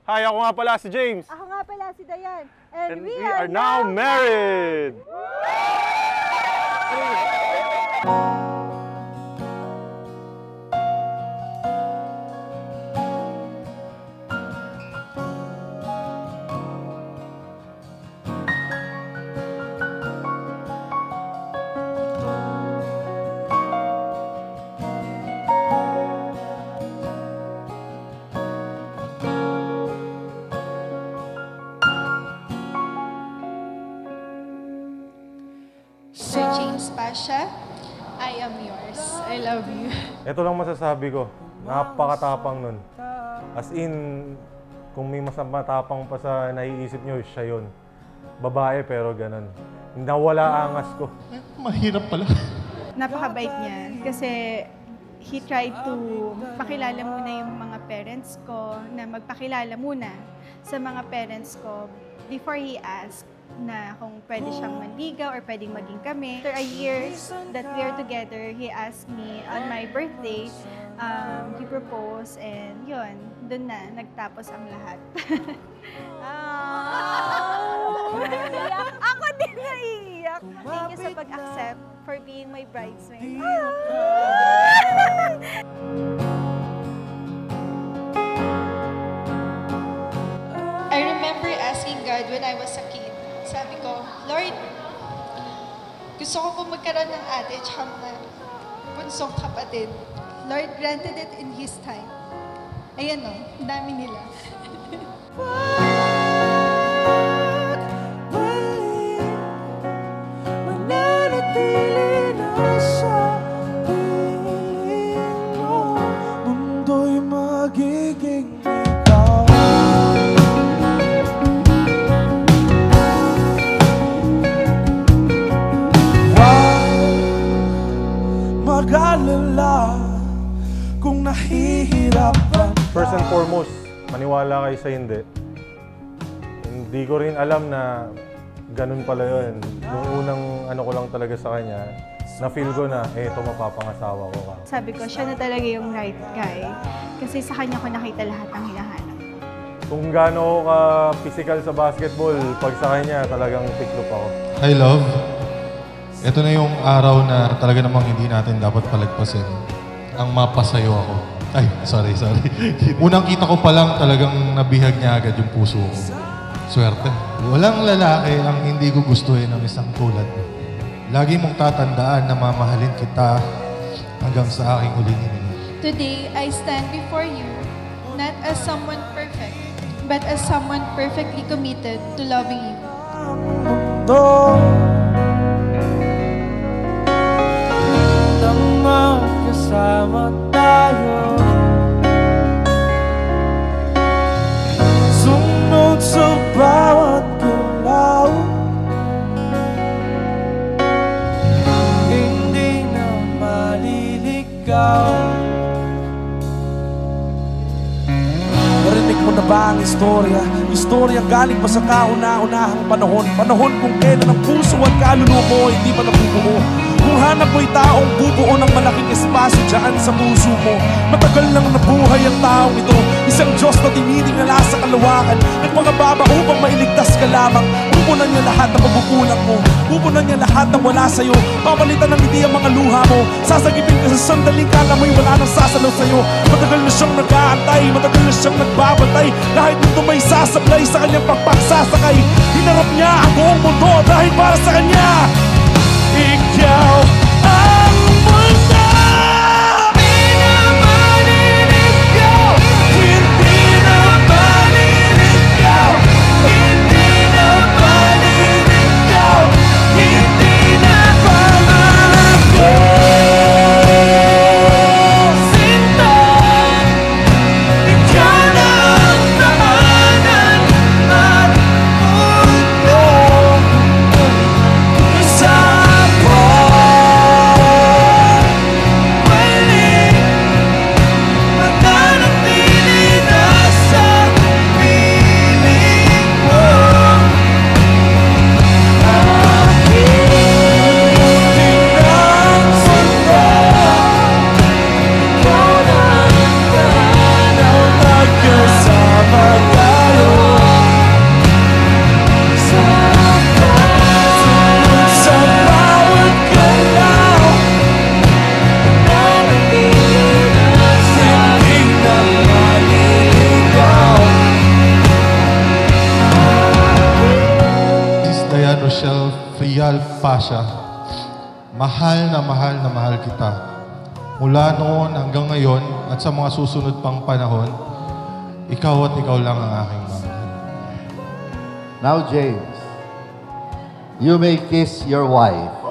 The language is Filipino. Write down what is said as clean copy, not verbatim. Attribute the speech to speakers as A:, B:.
A: Hi, ako nga pala si James.
B: Ako nga pala si Dayan.
A: And we are now married!
C: Sir James Pasha, I am yours. I love you.
A: Ito lang masasabi ko, napakatapang nun. As in, kung may mas matapang pa sa naiisip nyo, siya yun. Babae pero ganun. Nawala angas ko.
D: Mahirap pala.
C: Napakabait niya kasi he tried to pakilala muna yung mga parents ko, na magpakilala muna sa mga parents ko before he asked na kung pwede siyang manligaw or pwedeng maging kami. After a year that we are together, he asked me on my birthday, he proposed, and yun, dun na, nagtapos ang lahat.
B: Ako din naiiyak.
C: Thank you sa pag-accept for being my bridesmaid. I remember asking God when I was a kid. Sabi ko, Lord, gusto ko po magkaroon ng ate tsaka mga bunsong kapatid. Lord granted it in His time. Ayan o, ang dami nila.
E: Mananatili na sa piling mo, mundo'y magiging ikaw. Mag-alala kung nahihirapan.
A: First and foremost, maniwala kayo sa hindi. Hindi ko rin alam na ganun pala yun. Nung unang ano ko lang talaga sa kanya, na-feel ko na, ito mapapangasawa ko ka.
C: Sabi ko, siya na talaga yung right guy. Kasi sa kanya ko nakita lahat ng hinahanap.
A: Kung gaano ako ka-physical sa basketball, pag sa kanya talagang tiklop ako.
D: Hi, love. Ito na yung araw na talaga namang hindi natin dapat palagpasin. Ang mapasayo ako. Ay, sorry. Unang kita ko pa lang talagang nabihag niya agad yung puso ko. Swerte. Walang lalaki ang hindi ko gustuhin ng isang tulad mo. Lagi mong tatandaan na mamahalin kita hanggang sa aking huling hininga.
C: Today, I stand before you, not as someone perfect, but as someone perfectly committed to loving you.
E: Nang magkasama tayo, sunod sa bawat galaw, hindi na maliligaw. Narinig mo na ba ang istorya? Istorya galing pa sa kauna-unahang panahon. Panahon kung kailan ang puso at kaluluwa mo hindi pa nabubuo. Kung hanap mo'y taong bubuo ng malaking espasyo dyan sa puso mo. Matagal nang nabuhay ang taong ito, isang Diyos na tinitingala sa kalawakan. Nagpangababa upang mailigtas ka lamang. Pupunan niya lahat ng pagkukulang mo, pupunan niya lahat ng wala sa'yo. Papalitan ng hindi ang mga luha mo, sasagipin ka sa sandaling kala mo'y wala nang sasalaw sa'yo. Matagal na siyang nag-aantay, matagal na siyang nagbabantay. Kahit nito may sasablay sa kanyang pagpagsasakay, hinarap niya ang buong mundo dahil para sa kanya. Ikaw ang mundo. Hindi na maliligaw, hindi na maliligaw, hindi na maliligaw, hindi na pamalago. Sinta, ikaw na ang tahanan at mundo. Sa
D: Tasha, mahal na mahal na mahal kita. Mula noon hanggang ngayon at sa mga susunod pang panahon, ikaw at ikaw lang ang aking mahal.
F: Now, James, you may kiss your wife.